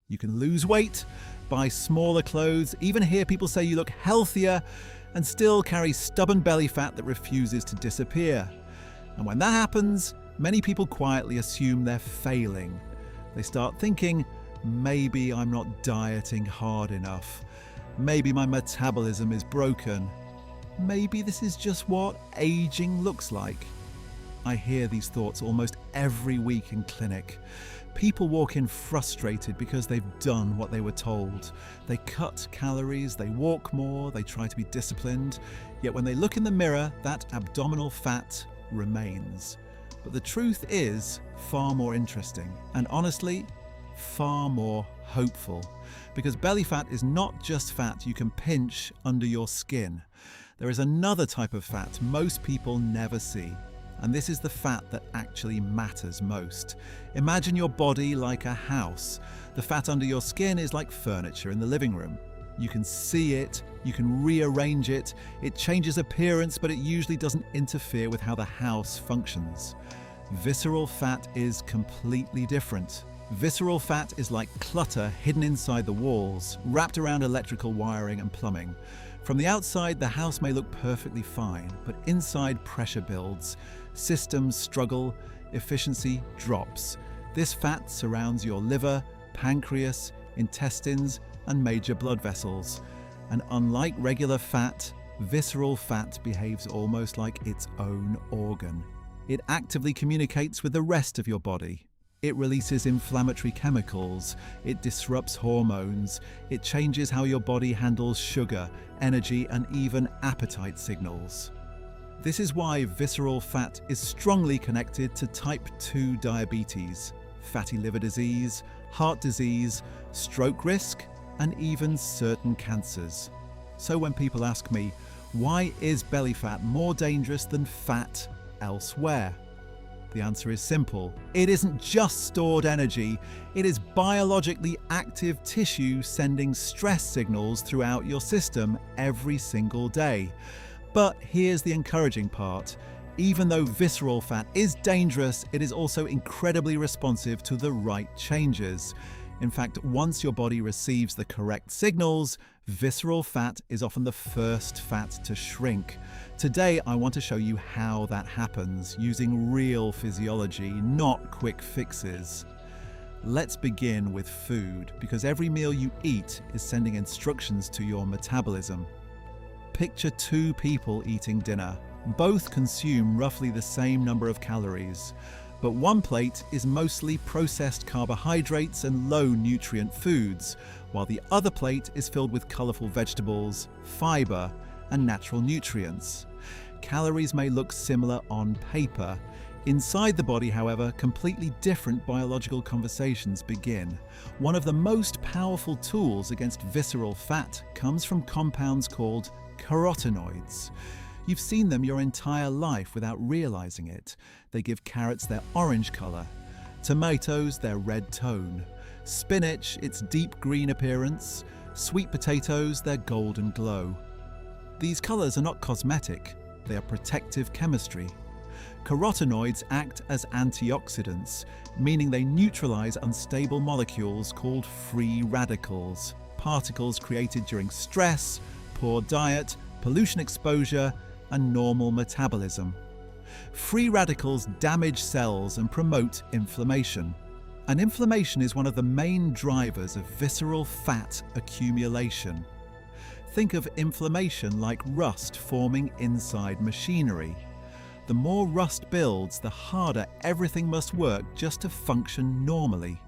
You can lose weight, buy smaller clothes, even hear people say you look healthier, and still carry stubborn belly fat that refuses to disappear. And when that happens, many people quietly assume they're failing. They start thinking, maybe I'm not dieting hard enough. Maybe my metabolism is broken. Maybe this is just what aging looks like. I hear these thoughts almost every week in clinic. People walk in frustrated because they've done what they were told. They cut calories, they walk more, they try to be disciplined. Yet when they look in the mirror, that abdominal fat remains. But the truth is far more interesting and honestly, far more hopeful. Because belly fat is not just fat you can pinch under your skin. There is another type of fat most people never see. And this is the fat that actually matters most. Imagine your body like a house. The fat under your skin is like furniture in the living room. You can see it, you can rearrange it, it changes appearance, but it usually doesn't interfere with how the house functions. Visceral fat is completely different. Visceral fat is like clutter hidden inside the walls, wrapped around electrical wiring and plumbing. From the outside, the house may look perfectly fine, but inside pressure builds, systems struggle, efficiency drops. This fat surrounds your liver, pancreas, intestines, and major blood vessels. And unlike regular fat, visceral fat behaves almost like its own organ. It actively communicates with the rest of your body. It releases inflammatory chemicals, it disrupts hormones, it changes how your body handles sugar, energy, and even appetite signals. This is why visceral fat is strongly connected to type 2 diabetes, fatty liver disease, heart disease, stroke risk, and even certain cancers. So when people ask me, why is belly fat more dangerous than fat elsewhere? The answer is simple. It isn't just stored energy, it is biologically active tissue sending stress signals throughout your system every single day. But here's the encouraging part. Even though visceral fat is dangerous, it is also incredibly responsive to the right changes. In fact, once your body receives the correct signals, visceral fat is often the first fat to shrink. Today, I want to show you how that happens, using real physiology, not quick fixes. Let's begin with food, because every meal you eat is sending instructions to your metabolism. Picture two people eating dinner. Both consume roughly the same number of calories. But one plate is mostly processed carbohydrates and low-nutrient foods, while the other plate is filled with colorful vegetables, fiber, and natural nutrients. Calories may look similar on paper. Inside the body, however, completely different biological conversations begin. One of the most powerful tools against visceral fat comes from compounds called carotenoids. You've seen them your entire life without realizing it. They give carrots their orange color, tomatoes their red tone, spinach its deep green appearance, sweet potatoes their golden glow. These colors are not cosmetic, they are protective chemistry. Carotenoids act as antioxidants, meaning they neutralize unstable molecules called free radicals, particles created during stress, poor diet, pollution exposure, and normal metabolism. Free radicals damage cells and promote inflammation. And inflammation is one of the main drivers of visceral fat accumulation. Think of inflammation like rust forming inside machinery. The more rust builds, the harder everything must work just to function normally.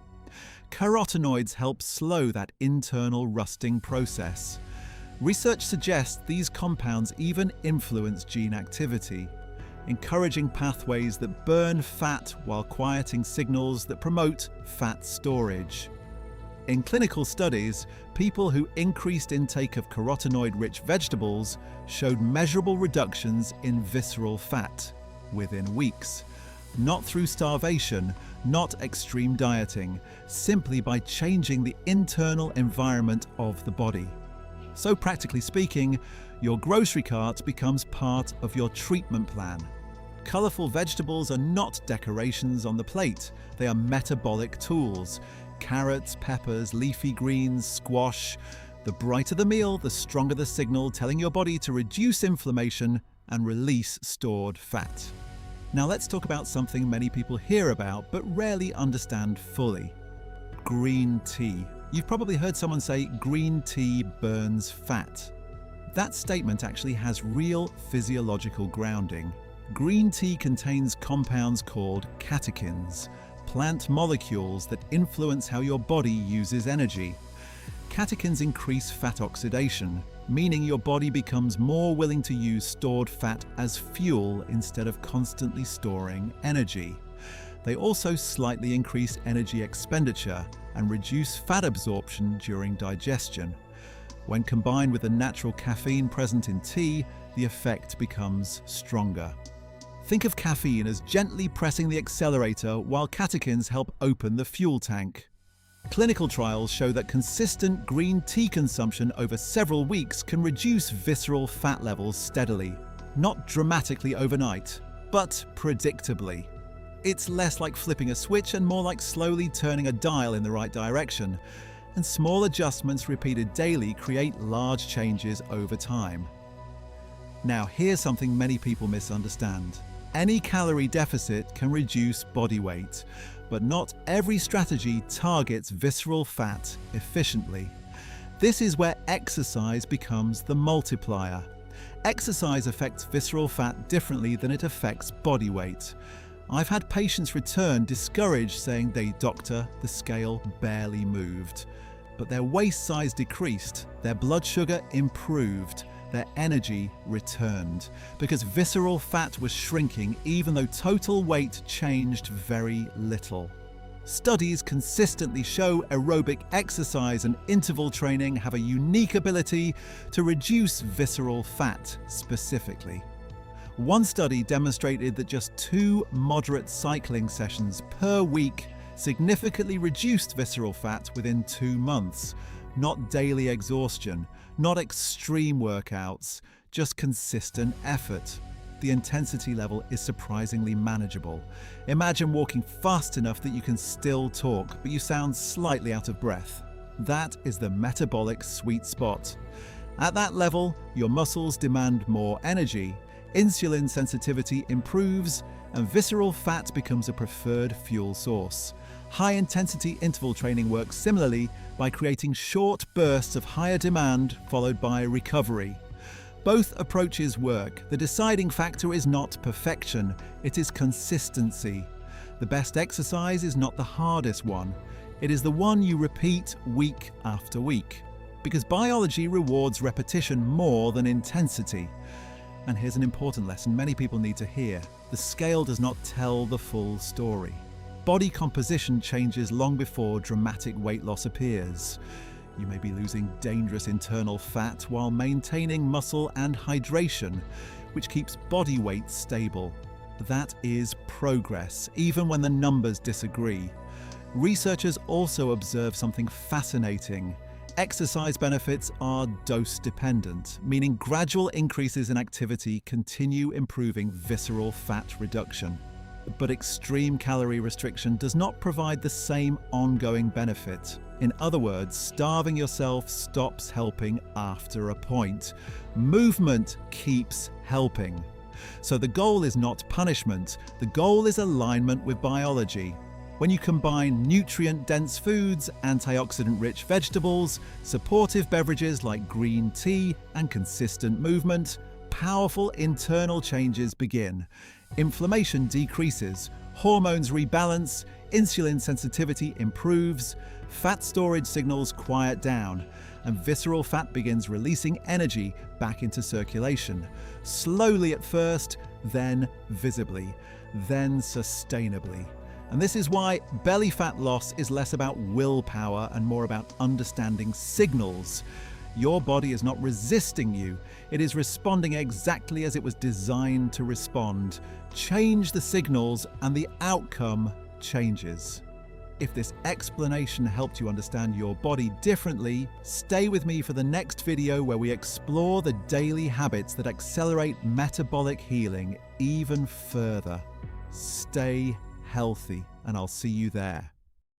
Carotenoids help slow that internal rusting process. Research suggests these compounds even influence gene activity, encouraging pathways that burn fat while quieting signals that promote fat storage. In clinical studies, people who increased intake of carotenoid-rich vegetables showed measurable reductions in visceral fat within weeks. Not through starvation, not extreme dieting, simply by changing the internal environment of the body. So practically speaking, your grocery cart becomes part of your treatment plan. Colorful vegetables are not decorations on the plate, they are metabolic tools. carrots, peppers, leafy greens, squash. The brighter the meal, the stronger the signal telling your body to reduce inflammation and release stored fat. Now let's talk about something many people hear about but rarely understand fully. Green tea. You've probably heard someone say green tea burns fat. That statement actually has real physiological grounding. Green tea contains compounds called catechins, plant molecules that influence how your body uses energy. Catechins increase fat oxidation, meaning your body becomes more willing to use stored fat as fuel instead of constantly storing energy. They also slightly increase energy expenditure and reduce fat absorption during digestion. When combined with the natural caffeine present in tea, the effect becomes stronger. Think of caffeine as gently pressing the accelerator while catechins help open the fuel tank. Clinical trials show that consistent green tea consumption over several weeks can reduce visceral fat levels steadily, not dramatically overnight, but predictably. It's less like flipping a switch and more like slowly turning a dial in the right direction, and small adjustments repeated daily create large changes over time. Now here's something many people misunderstand. Any calorie deficit can reduce body weight, but not every strategy targets visceral fat efficiently. This is where exercise becomes the multiplier. Exercise affects visceral fat differently than it affects body weight. I've had patients return discouraged, saying, "Doctor, the scale barely moved." But their waist size decreased, their blood sugar improved, their energy returned, because visceral fat was shrinking even though total weight changed very little. Studies consistently show aerobic exercise and interval training have a unique ability to reduce visceral fat specifically. One study demonstrated that just 2 moderate cycling sessions per week significantly reduced visceral fat within 2 months. Not daily exhaustion, not extreme workouts, just consistent effort. The intensity level is surprisingly manageable. Imagine walking fast enough that you can still talk, but you sound slightly out of breath. That is the metabolic sweet spot. At that level, your muscles demand more energy, insulin sensitivity improves, and visceral fat becomes a preferred fuel source. High-intensity interval training works similarly by creating short bursts of higher demand followed by recovery. Both approaches work. The deciding factor is not perfection, it is consistency. The best exercise is not the hardest one. It is the one you repeat week after week. Because biology rewards repetition more than intensity. And here's an important lesson many people need to hear. The scale does not tell the full story. Body composition changes long before dramatic weight loss appears. You may be losing dangerous internal fat while maintaining muscle and hydration, which keeps body weight stable. That is progress, even when the numbers disagree. Researchers also observe something fascinating. Exercise benefits are dose-dependent, meaning gradual increases in activity continue improving visceral fat reduction. But extreme calorie restriction does not provide the same ongoing benefit. In other words, starving yourself stops helping after a point. Movement keeps helping. So the goal is not punishment, the goal is alignment with biology. When you combine nutrient-dense foods, antioxidant-rich vegetables, supportive beverages like green tea, and consistent movement, powerful internal changes begin. Inflammation decreases, hormones rebalance, insulin sensitivity improves, fat storage signals quiet down, and visceral fat begins releasing energy back into circulation. Slowly at first, then visibly, then sustainably. And this is why belly fat loss is less about willpower and more about understanding signals. Your body is not resisting you, it is responding exactly as it was designed to respond. Change the signals and the outcome changes. If this explanation helped you understand your body differently, stay with me for the next video where we explore the daily habits that accelerate metabolic healing even further. Stay healthy, and I'll see you there.